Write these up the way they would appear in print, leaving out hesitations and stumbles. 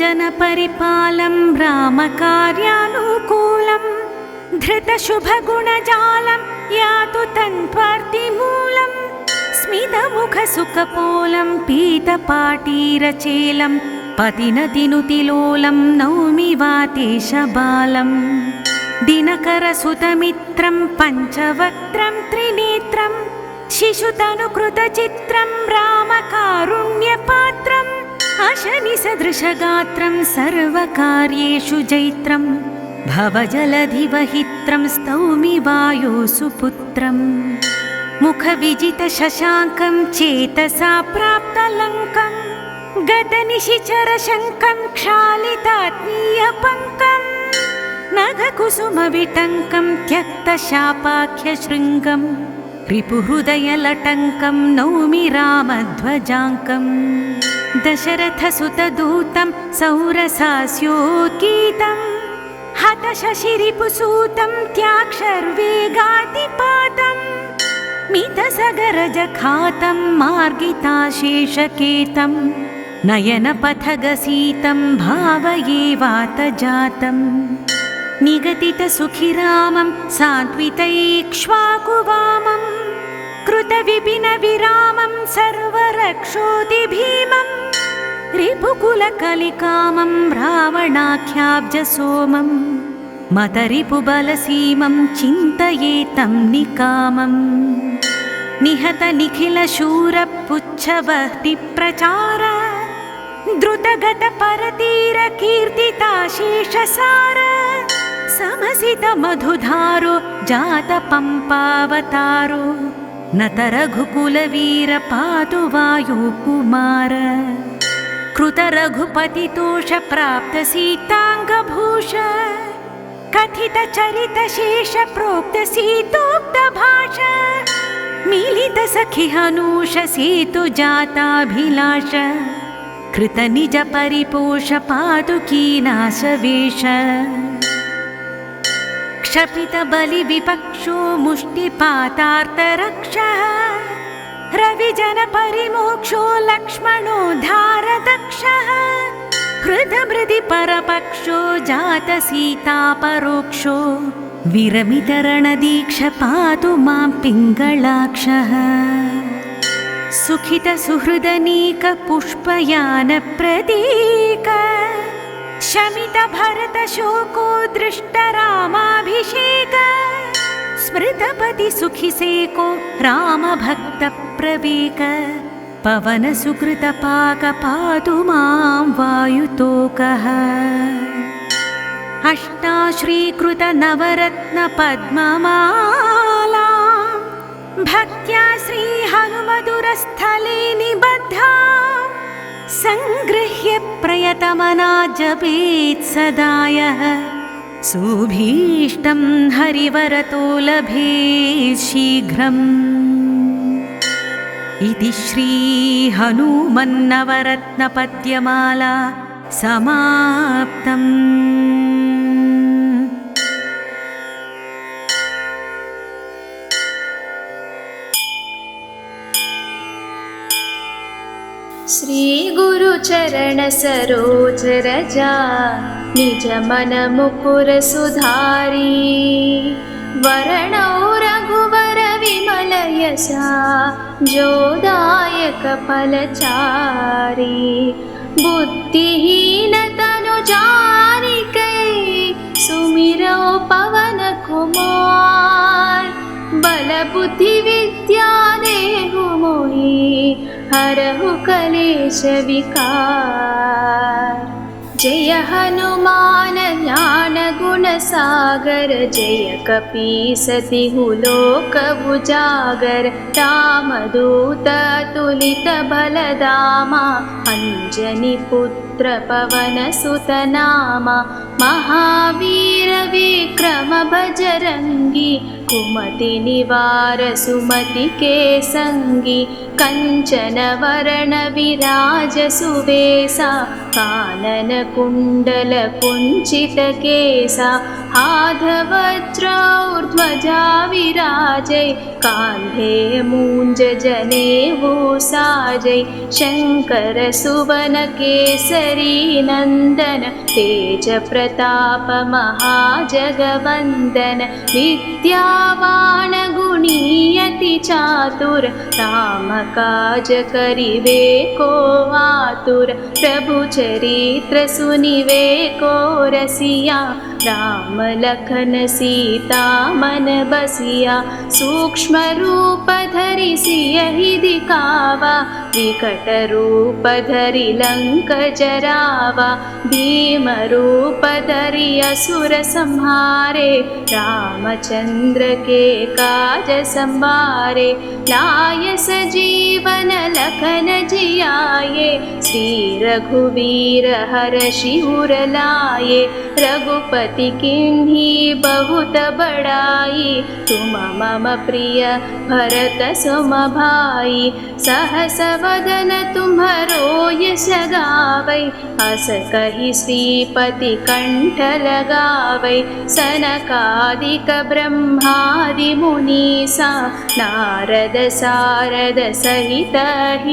धर्मजन परिपालं रामकार्यानुकूलं धृतशुभगुणजालं यातु तन्त्वार्तिमूलं स्मितमुखसुखपोलं पीतपाटीरचेलं पतिनतिनुतिलोलं नौमि वातेशबालं दिनकरसुतमित्रं पञ्चवक्त्रं त्रिनेत्रं शिशुतनुकृतचित्रं रामकारुण्यपात्रम् अशनिसदृशगात्रं सर्वकार्येषु जैत्रं भवजलधिवहित्रं स्तौमि वायोसुपुत्रं मुखविजितशशाङ्कं चेतसा प्राप्तलङ्कं गतनिशिचरशङ्कं क्षालितात्मीयपङ्कं नगकुसुमविटङ्कं त्यक्तशापाख्यशृङ्गं रिपुहृदयलटङ्कं नौमि रामध्वजाङ्कम् दशरथसुतदूतं सौरसास्योद्गीतं हतशशिरिपुसूतं त्याक्षर्वेगातिपातं मितसगरजखातं मार्गिताशेषकेतं नयनपथगसीतं भावये वातजातं निगदितसुखिरामं सात्वितैक्ष्वाकुवामं कृतविपिनविरामं सर्वरक्षोतिभीमं रिपुकुलकलिकामं रावणाख्याब्जसोमं मतरिपुबलसीमं चिन्तयेतं निकामं निहतनिखिलशूरपुच्छवह्निप्रचार द्रुतगतपरतीरकीर्तिताशेषसार समसितमधुधारो जातपम्पावतारो नतरघुकुलवीर पातु वायुकुमार कृतरघुपतितोष प्राप्तसीताङ्गभूष कथितचरितशेष प्रोक्तसीतोक्तभाष मिलितसखिहनूष सेतुजाताभिलाष कृतनिजपरिपोष पादुकीनाशवेश क्षपितबलिविपक्षो मुष्टिपातार्तरक्षः रविजनपरिमोक्षो लक्ष्मणोद्धारदक्षः हृदमृदि परपक्षो जातसीतापरोक्षो विरमितरणदीक्ष पातु मां पिङ्गलाक्षः सुखितसुहृदनीकपुष्पयानप्रतीक शमितभरतशोको दृष्टरामाभिषेक स्मृतपतिसुखिसेको रामभक्तप्रवेक पवनसुकृतपाक पातु मां वायुतोकः अष्टाश्रीकृतनवरत्नपद्ममाला भक्त्या श्रीहनुमधुरस्थले निबद्धा सङ्गृह्य प्रयतमना जपेत् सदा यः सुभीष्टं हरिवरतो लभेत् शीघ्रम् इति श्रीहनुमन्नवरत्नपद्यमाला समाप्तम्। श्री गुरुचरण सरोज रजा निज मन मुकुर सुधारी वरणौ रघुवर विमल यशा जोदायक फलचारी बुद्धिहीन तनु जानिकै सुमिरौ पवन कुमार बल बुद्धि विद्या देहु मोहि हरहु कलेश विकार जय हनुमान ज्ञान गुण सागर जय कपीसतिहु लोक उजागर रामदूत तुलित बलधामा अंजनी पुत्र पवन सुत नामा महावीर विक्रम बजरंगी कुमति निवार सुमति के संगी कंचन वरण विराज सुवेसा कानन कुंडल कुंचित केसा हाधवज्रौर्ध्वजा विराजै कान्धे मूंज जनेऊ साजै शंकर सुवन केसरी नंदन तेज प्रताप महाजगवंदन विद्यावान गुणीयति चातुर राम काज करिवे को आतुर प्रभु चरित्र सुनिवे को रसिया राम लखन सीता मन बसिया सूक्ष्म रूप धरि सियहि दिखावा विकट रूप धरि लंक जरावा भीम रूप धरि असुर संहारे रामचंद्र के काज संवारे लाय सजीवन लखन जियाये श्री रघुवीर हर्षि उर लाये रघुपति किन्ही बहुत बड़ाई तुम मम प्रिय भरत सुम भाई सहस वदन तुम्हरो यश गावै अस कहि श्रीपति कंठ लगावै सनकादिक ब्रह्मादि मुनीसा नारद सारद सहित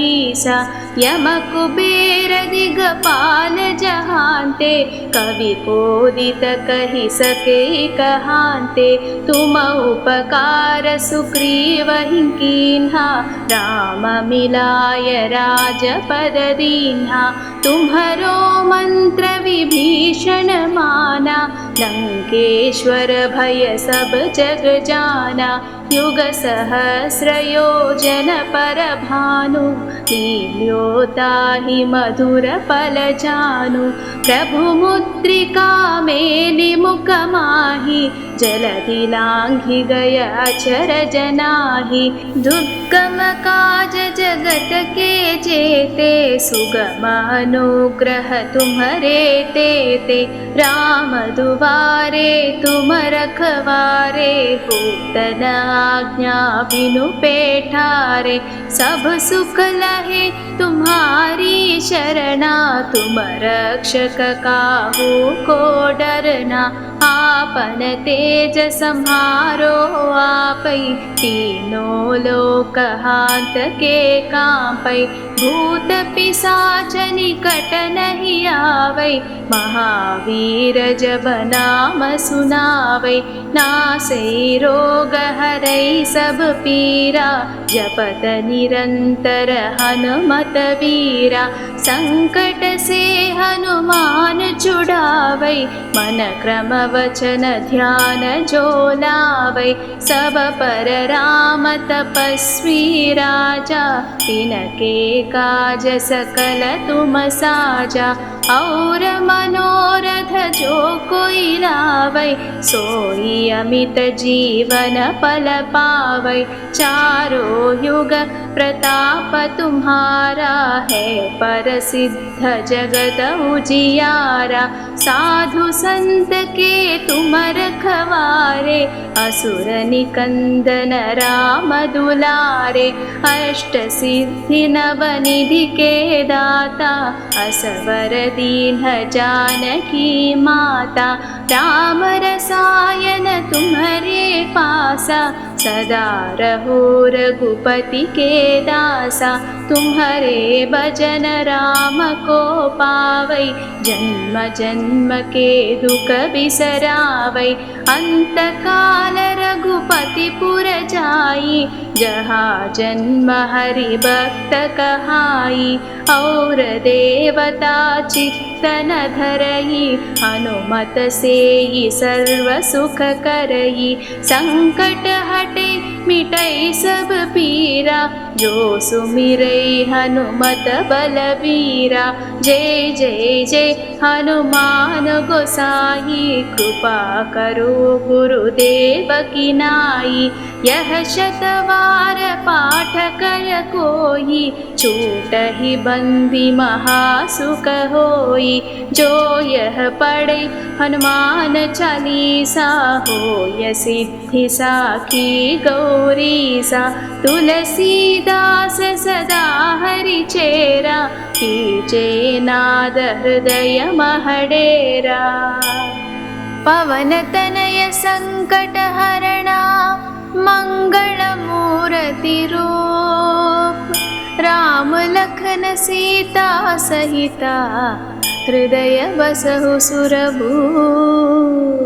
ईसा यम कुबेर दिगपाल जहांते कवि कोदित कहि सके कहांते तुम उपकार सुग्रीवहि कीन्हा राम मिलाय राजपद दीन्हा तुम्हरो मंत्र विभीषण माना लंकेश्वर भय सब जग जाना युग सहस्र योजन पर भानु लील्योताहि मधुर पल जानु प्रभु मुद्रिका मेलि मुख माहि जलधि लांघि गय अचर जनाहि दुर्गम काज जगत के जेते सुगम अनुग्रह तुम्हरे तेते राम दुआरे तुम रखवारे होतन आज्ञा बिनु पेठारे सब सुख लहे तुम्हारी शरणा तुम रक्षक काहू को डरना आपन तेज सम्हारो आपै तीनों लोक हाथ के कांपै भूत पिशाच निकट नहीं आवै महावीर जब नाम सुनावै नासै रोग हरै सब पीरा जपत निरंतर हनुमत वीरा संकट से हनुमान छुड़ावै मन क्रम वचन ध्यान जो लावै सब पर राम तपस्वी राजा तिनके काज सकल तुम साजा और मनोरथ जो कोई लावै सोई अमित जीवन फल पावै चारों युग प्रताप तुम्हारा है प्रसिद्ध जगत उजियारा साधु संत के तुम रखवारे असुर निकंदन राम दुलारे अष्ट सिद्धि नव निधि के दाता असवर दीन जानकी माता राम रसायन तुम्हारे पासा सदा रहो रघुपति के दासा तुम्हारे भजन राम को पावै जन्म जन्म के दुख बिसरावै अंत काल रघुपति पुर जाई जहाँ जन्म हरि भक्त कहाई और देवता चित्तन धरई हनुमत सेई सर्व सुख करई संकट हटे मिटई सब पीरा जो सुमिरै हनुमत बलवीरा। जय जय जय हनुमान गोसाई, कृपा करो गुरुदेव की नाई। यह शतवार पाठ कर कोई, छूटहि बंदी महासुख होई। जो यह पढ़े हनुमान चालीसा, होय सिद्धि साखी गौरीसा। तुलसीदास सदा हरि चेरा, कीजे नाद हृदय महडेरा। पवन तनय संकट हरणा, मंगल मूर्ति रूप। राम लखन सीता सहिता, हृदय बसहु सुरभूप।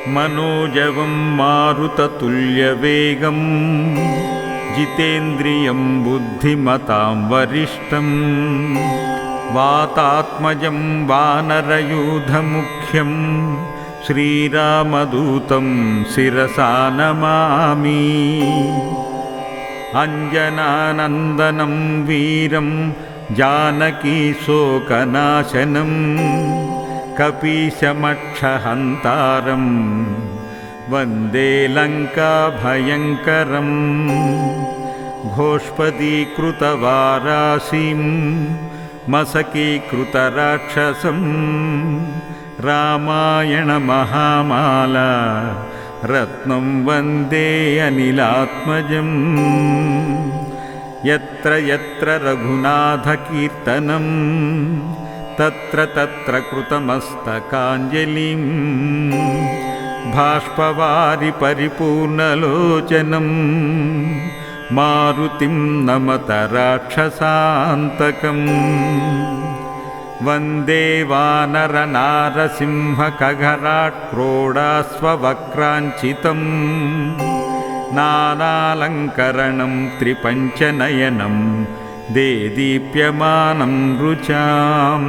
मनोजवं मारुततुल्यवेगं, जितेन्द्रियं बुद्धिमतां वरिष्ठं। वातात्मजं वानरयूथमुख्यं, श्रीरामदूतं शिरसा नमामि। अञ्जनानन्दनं वीरं जानकीशोकनाशनं, कपीशमक्षहन्तारं वन्दे लङ्काभयङ्करम्। घोष्पदीकृतवाराशिं मशकीकृतराक्षसं, रामायणमहामाला रत्नं वन्दे अनिलात्मजम्। यत्र यत्र रघुनाथकीर्तनं, तत्र तत्र कृतमस्तकाञ्जलिं। बाष्पवारि परिपूर्णलोचनं, मारुतिं नमत राक्षसान्तकम्। वन्दे वानरनारसिंहखगराट्क्रोडास्ववक्राञ्चितं, नानालङ्करणं त्रिपञ्चनयनं, देदीप्यमानं रुचां।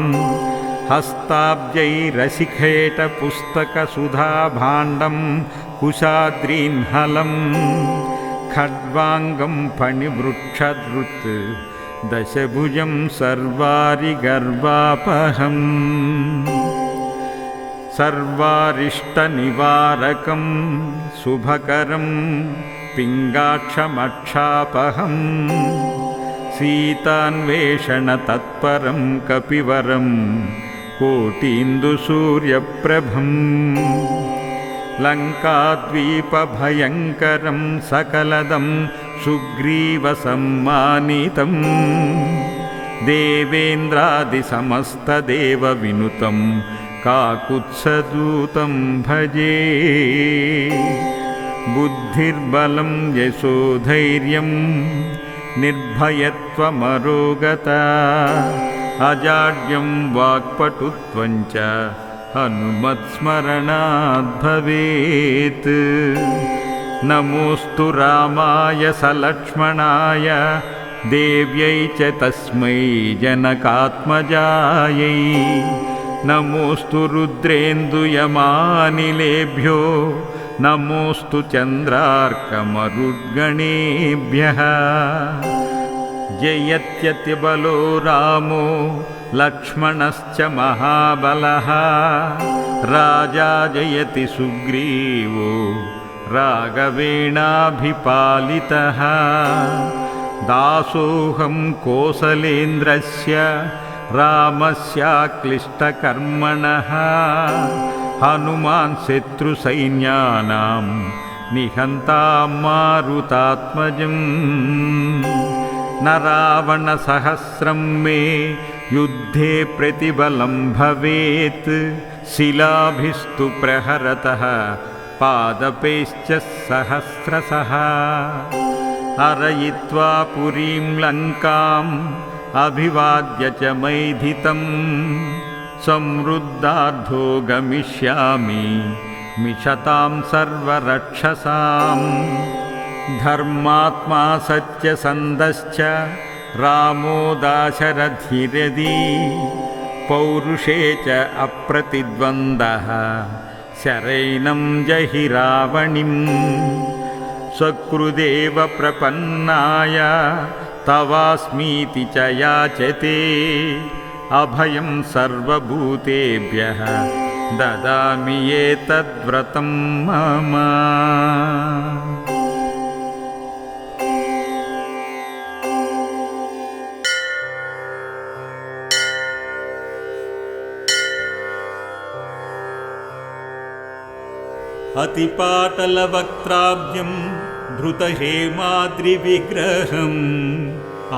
हस्ताब्जैरशिखेटपुस्तकसुधाभाण्डं, कुशाद्रीन्हलं, खड्वाङ्गं फणिवृक्षधृत्, दशभुजं सर्वारिगर्वापहम्। सर्वारिष्टनिवारकं शुभकरं, पिङ्गाक्षमक्षापहम्। सीतान्वेषणतत्परं कपिवरं, कोटीन्दुसूर्यप्रभम्। लङ्काद्वीपभयङ्करं सकलदं, सुग्रीवसम्मानितं। देवेन्द्रादिसमस्तदेवविनुतं, काकुत्स्थदूतं भजे। बुद्धिर्बलं यशोधैर्यं, निर्भयत्वमरोगता। अजाड्यं वाक्पटुत्वं च, हनुमत्स्मरणात् भवेत्। नमोऽस्तु रामाय सलक्ष्मणाय, देव्यै च तस्मै जनकात्मजायै। नमोऽस्तु रुद्रेन्दुयमानिलेभ्यो, नमोऽस्तु चन्द्रार्कमरुद्गणेभ्यः। जयत्यतिबलो रामो, लक्ष्मणश्च महाबलः। राजा जयति सुग्रीवो, राघवेणाभिपालितः। दासोऽहं कोसलेन्द्रस्य, रामस्याक्लिष्टकर्मणः। हनुमान् शत्रुसैन्यानां, निहन्तां मारुतात्मजम्। न रावणसहस्रं मे, युद्धे प्रतिबलं भवेत्। शिलाभिस्तु प्रहरतः, पादपैश्च सहस्रशः। अरयित्वा पुरीं लङ्काम्, अभिवाद्य च मैथितं। समृद्धार्धो गमिष्यामि, मिषतां सर्वरक्षसाम्। धर्मात्मा सत्यसन्धश्च, रामो दाशरथिरथी। पौरुषे च अप्रतिद्वन्द्वः शरैनं जहि रावणिं स्वकृदेव प्रपन्नाय तवास्मीति च याचते अभयं सर्वभूतेभ्यः ददामि एतद्व्रतं मम। अतिपाटलवक्त्राब्जं धृतहेमाद्रिविग्रहम्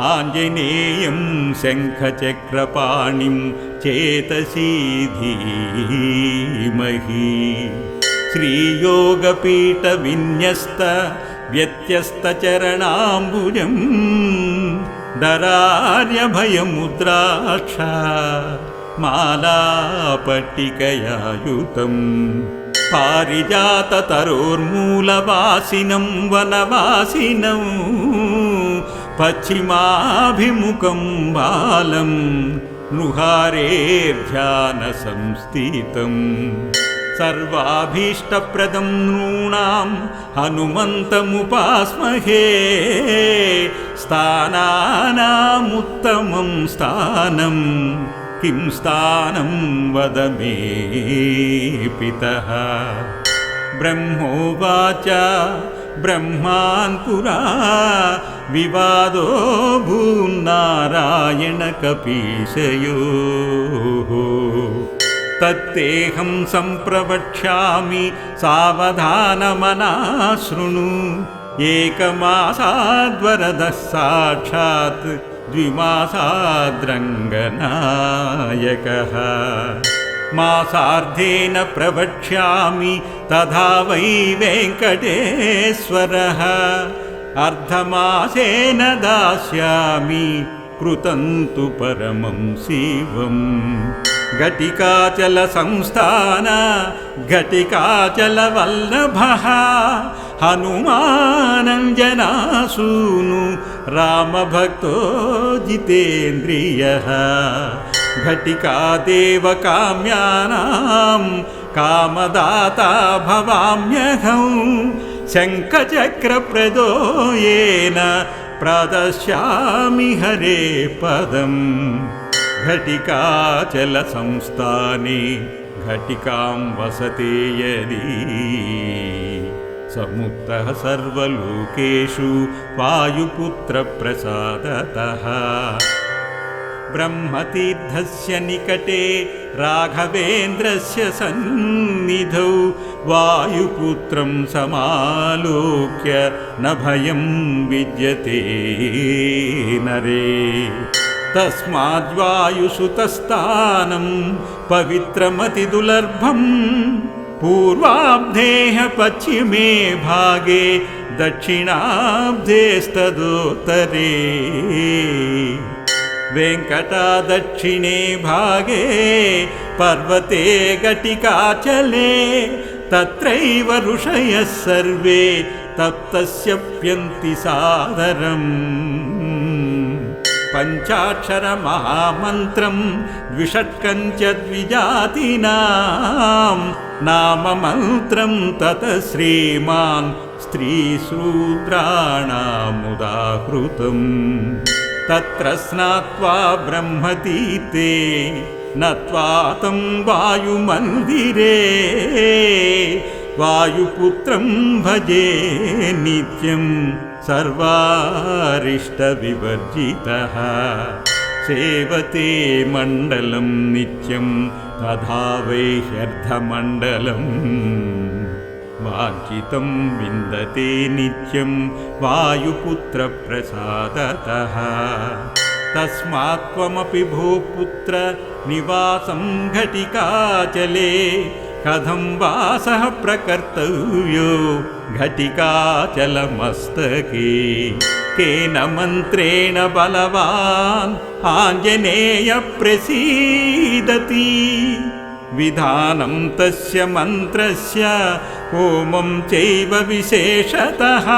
आञ्जनेयं शङ्खचक्रपाणिं चेतसि धीमहि श्रीयोगपीठविन्यस्त व्यत्यस्तचरणाम्बुजं दरार्यभयमुद्राक्ष मालापट्टिकयायुतम् पारिजाततरोर्मूलवासिनं वनवासिनं पश्चिमाभिमुखं बालं नृहारेर्ध्यानसंस्थितं सर्वाभीष्टप्रदं नॄणां हनुमन्तमुपास्महे स्थानानामुत्तमं स्थानं किं स्थानं वद मे पितः। ब्रह्मोवाच ब्रह्मान् पुरा विवादो भून्नारायणकपीशयोः तत्तेऽहं सम्प्रवक्ष्यामि सावधानमनः शृणु एकमासाद्वरदः साक्षात् द्विमासाद्रङ्गनायकः मासार्धेन प्रवक्ष्यामि तथा वै वेङ्कटेश्वरः अर्धमासेन दास्यामि कृतं तु परमं शिवम् घटिकाचलसंस्थान घटिकाचलवल्लभः हनुमानञ्जनासूनु रामभक्तो जितेन्द्रियः घटिकादेवकाम्यानां कामदाता भवाम्यहं शङ्खचक्रप्रदो येन प्रदर्शयामि हरे पदम् घटिकाचलसंस्थाने घटिकां वसते यदि समुक्तः सर्वलोकेषु वायुपुत्रप्रसादतः ब्रह्मतीर्थस्य निकटे राघवेन्द्रस्य सन्निधौ वायुपुत्रं समालोक्य न भयं विद्यते नरे तस्माद्वायुसुतस्थानं पवित्रमतिदुर्लभम् पूर्वाब्धेः पश्चिमे भागे दक्षिणाब्धेस्तदोत्तरे वेङ्कटादक्षिणे भागे पर्वते घटिकाचले तत्रैव ऋषयः सर्वे तप्तस्यप्यन्ति सादरम् पञ्चाक्षरमहामन्त्रं द्विषट्कं च द्विजातीनां नाममन्त्रं ततः श्रीमान् स्त्रीशूद्राणामुदाहृतम् तत्र स्नात्वा ब्रह्मतीर्थे नत्वा तं वायुमन्दिरे वायुपुत्रं भजे नित्यं सर्वारिष्टविवर्जितः सेवते मण्डलं नित्यं तथा वै ह्यर्धमण्डलम् वाञ्छितं विन्दते नित्यं वायुपुत्रप्रसादतः तस्मात् त्वमपि भूपुत्र निवासं घटिकाचले कथं वासः प्रकर्तव्यो घटिकाचलमस्तके केन मन्त्रेण बलवान् आञ्जनेयः प्रसीदति विधानं तस्य मन्त्रस्य होमं चैव विशेषतः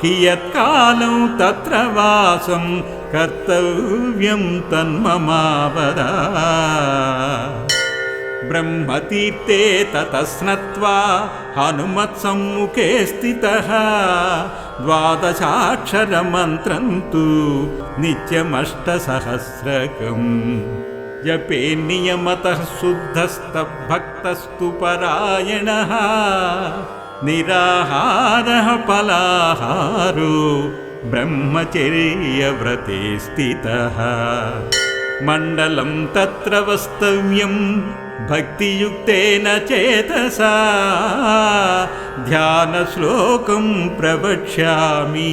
कियत्कालं तत्र वासं కర్తవ్యం తన్మమావద. బ్రహ్మతీర్థే తతస్నత్వా హనుమత్సమ్ముఖే స్థితః ద్వాదశాక్షరమంత్రం తు నిత్యమష్టసహస్రకం జపే నియమతః శుద్ధస్తః భక్తస్తు పరాయణః నిరాహారః ఫలాహారో బ్రహ్మచర్యవ్రతే స్థితః. మండలం తత్ర వస్తవ్యం భక్తియుక్తేన చేతసా ధ్యాన శ్లోకం ప్రవక్ష్యామి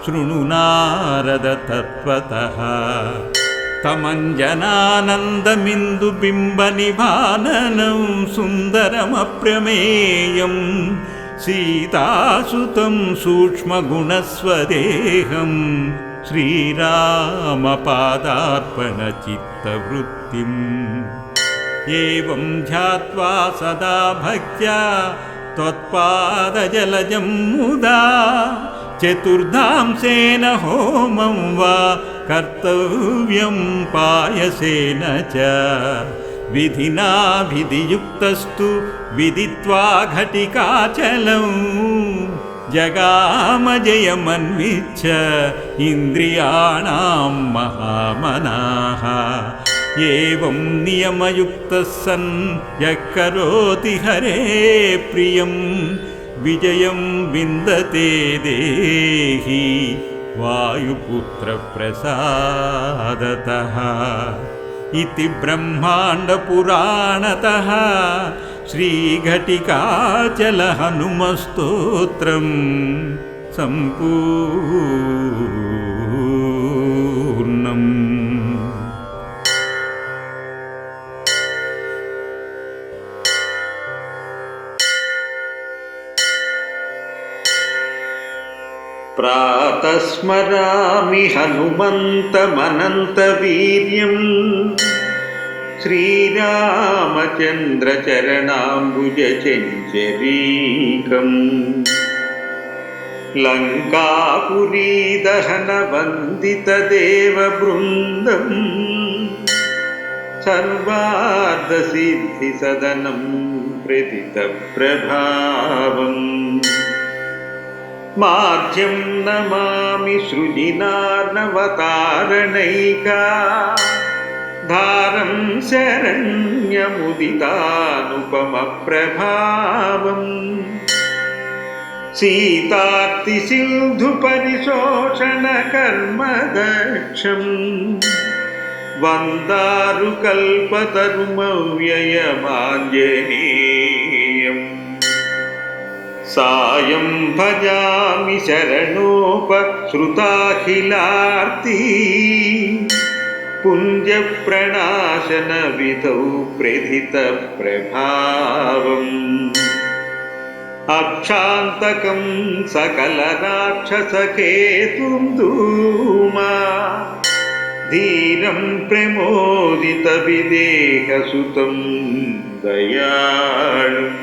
శృణు నారద తత్వతః. తమంజనానందమిందు బింబ నిభాననం సుందరమప్రమేయం సీతాసుతం సూక్ష్మగుణస్వదేహం శ్రీరామపాదార్పణ చిత్తవృత్తిం. ఏవం ధ్యాత్వా సదా భక్త్యా త్వత్పాదజలజం ముదా చతుర్ధాంసేన హోమం వా కర్తవ్యం పాయసేన చ. విధినా విధియుక్తస్తు విదిత్వా ఘటికాచలం జగామ జయమన్విచ్ఛ ఇంద్రియాణాం మహామనాః. ఏవం నియమయుక్తః సన్ యః కరోతి హరే ప్రియం విజయం విందతే దేహి వాయుపుత్ర ప్రసాదతః. ఇతి బ్రహ్మాండ పురాణతః శ్రీఘటికాచల హనుమస్తోత్రం సంపూర్ణం. ప్రాతస్మరామి హనుమంతమనంతవీర్యం శ్రీరామచంద్రచరణాంబుజచంచరీకం. లంకాపురీదహనవందితదేవబృందం సర్వార్ధసిద్ధిసదనం ప్రతితప్రభావం. మాధ్యం నమామి సృజినార్ణవతారణైకా ధారం శరణ్యముదితానుపమప్రభావం. సీతార్తిసింధుపరిశోషణ కర్మదక్షం వందారుకల్పతరుమవ్యయమాంజనేయం. సాయం భజామి శరణోపశ్రుతాఖిలార్తి పుంజప్రణాశన విధౌ ప్రధిత ప్రభావం. అక్షాంతకం సకల రాక్షసకేతుం ధూమా ధీరం ప్రమోదిత విదేహసుతం దయాళుం.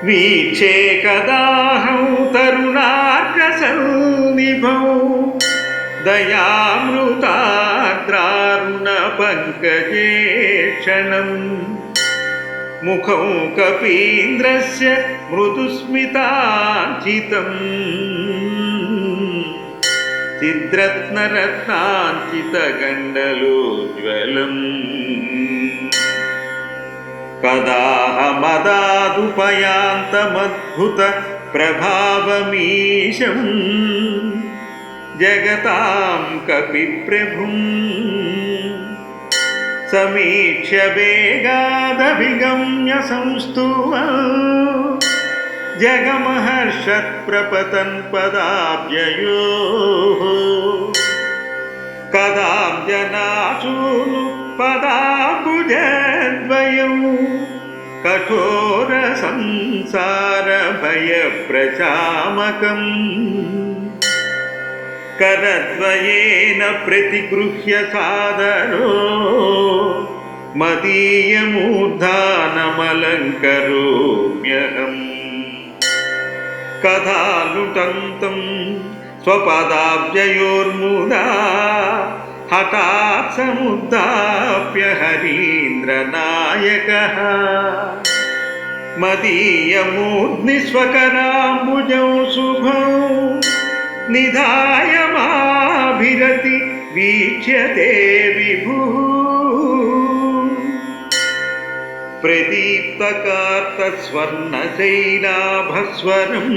వీక్షే కదాహం తరుణార్కసన్నిభౌ దయామృతాద్రారుణ పంకజే క్షణం. ముఖం కపీంద్రస్య మృదుస్మితాంచితం చిద్రత్నరత్నాంచితగండలోజ్వలం. కదాహమదాదుపయాంతమద్భుత ప్రభావమీశం జగతాం కపిప్రభుం. సమీక్ష్య వేగాదభిగమ్య సంస్తువ జగమహర్షత్ప్రపతన్ పదాబ్జయోః. కదాబ్జనాశూను పదాంబుజద్వయం కఠోర సంసార భయ ప్రశామకం. కరద్వయేన ప్రతిగృహ్య సాదరో మదీయమూర్ధానమలంకరోమ్యహం. కథాలుటంతం स्वपदाब्जयोर्मुदा हठात् समुद्दाप्य हरीन्द्रनायकः मदीयमूर्ध्निस्वकराम्बुजौ शुभौ निधाय माभिरति वीक्ष्यते विभुः प्रदीप्तकार्तस्वर्णशैलाभस्वरम्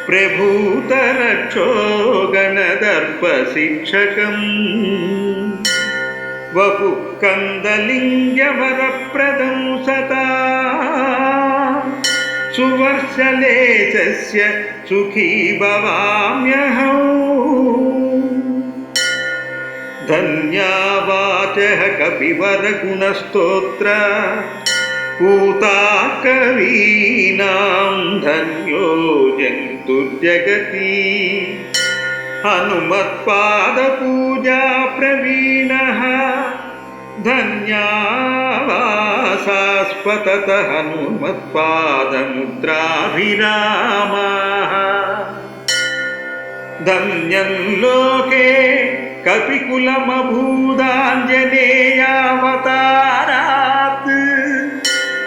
प्रभूतरक्षो गणदर्पशिक्षकम् वपुः कन्दलिङ्गवरप्रदं सता सुवर्षलेशस्य सुखी भवाम्यहम् धन्यावाचः कपिवरगुणस्तोत्र पूता कवीनां धन्यो जन्तुर्जगति हनुमत्पादपूजा प्रवीणः धन्यावासास्पतत हनुमत्पादमुद्राभिरामः धन्यं लोके कपिकुलमभूदाञ्जनेयावतारात्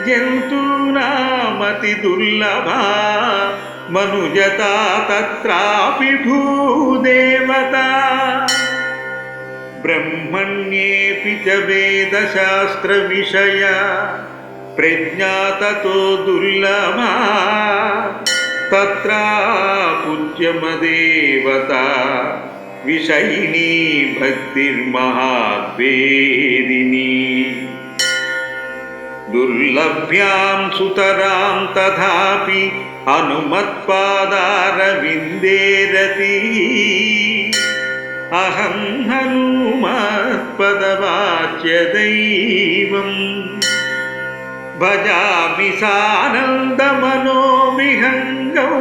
जन्तूनामति दुर्लभा मनुजता तत्रापि भूदेवता ब्रह्मण्येऽपि च वेदशास्त्रविषया प्रज्ञा ततो दुर्लभा तत्रा पूज्यमदेवता विषयिनी भक्तिर्महाद्वेदिनी दुर्लभ्यां सुतरां तथापि हनुमत्पादारविन्देरति अहं हनुमत्पदवाच्य दैवम् भजामि सानन्दमनो विहङ्गौ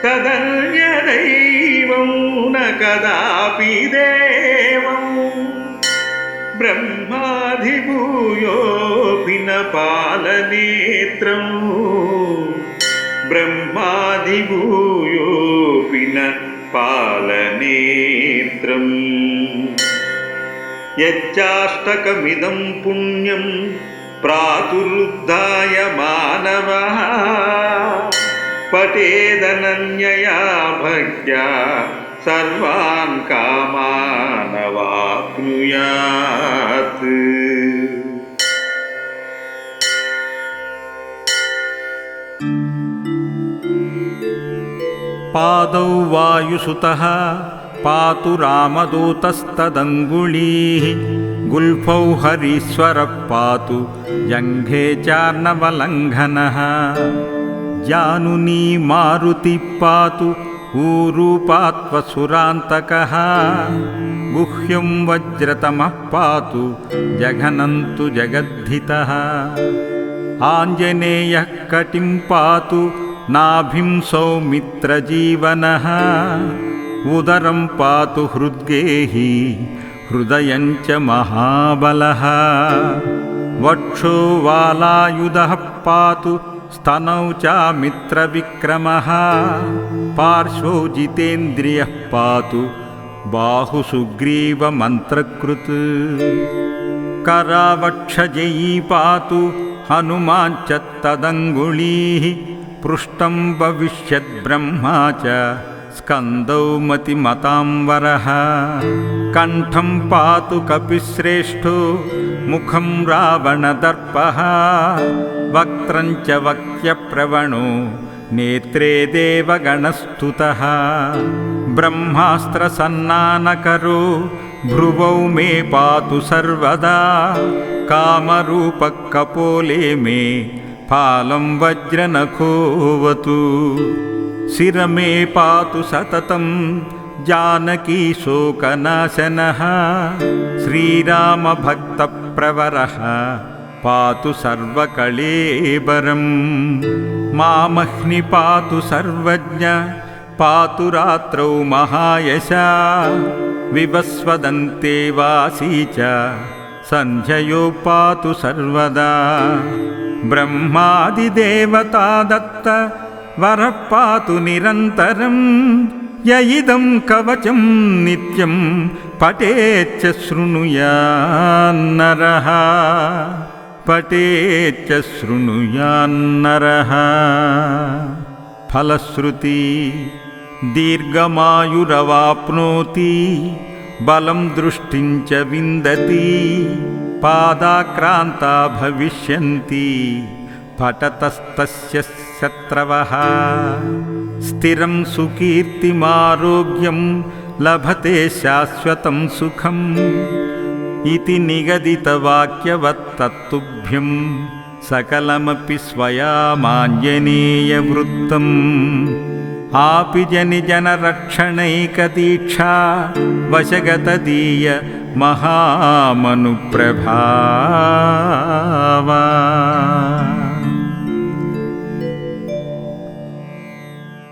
तदन्यदैवं न कदापि देवं ब्रह्माधिभूयोऽपि न पालनेत्रं ब्रह्माधिभूयोऽपि न पालनेत्रम् यच्चाष्टकमिदं पुण्यं प्रातुरुद्धाय मानवः पठेदनन्यया भक्त्या सर्वान् कामानवाप्नुयात् पादौ वायुसुतः पातु रामदूतस्तदङ्गुलीः गुल्फौ हरीश्वरः पातु जङ्घे चार्णवलङ्घनः जानुनी मारुतिः पातु ऊरूपात्वसुरान्तकः गुह्यं वज्रतमः पातु जघनन्तु जगद्धितः आञ्जनेयः कटिं पातु नाभिं सौमित्रजीवनः उदरं पातु हृद्गेही हृदयं च महाबलः वक्षो वालायुधः पातु स्तनौ च मित्रविक्रमः पार्श्वौ जितेन्द्रियः पातु बाहुसुग्रीवमन्त्रकृत् करावक्षजयी पातु हनुमान् च तदङ्गुलीः पृष्ठं भविष्यद्ब्रह्मा च स्कन्दौ मतिमतांवरः कण्ठं पातु कपिश्रेष्ठो मुखं रावणदर्पः वक्त्रं च वक्त्यप्रवणो नेत्रे देवगणस्तुतः ब्रह्मास्त्रसन्नानकरो भ्रुवौ मे पातु सर्वदा कामरूपः कपोले मे फालं वज्रनखोऽवतु शिरमे पातु सततं जानकी शोकनाशनः श्रीरामभक्तप्रवरः पातु सर्वकळेबरं मामह्नि पातु सर्वज्ञ पातु रात्रौ महायशा विवस्वदन्ते वासी च सन्ध्ययो पातु सर्वदा ब्रह्मादिदेवता दत्त వరః పాతు నిరంతరం య ఇదం కవచం నిత్యం పఠేచ్చ శృణుయాన్నరః పఠేచ్చ శృణుయాన్నరః. ఫలశ్రుతి దీర్ఘమాయురవాప్నోతి బలం దృష్టిం చ విందతి పాదాక్రాంతా భవిష్యంతి పఠతస్తస్య శత్రవః. స్థిరం సుకీర్తిమారోగ్యం లభతే శాశ్వతం సుఖం ఇతి నిగదితవాక్యవత్తత్తుభ్యం సకలమపి స్వయామాంజనేయవృత్తం. ఆపి జనరక్షణైకదీక్షా వశగతదీయ మహామనుప్రభావా.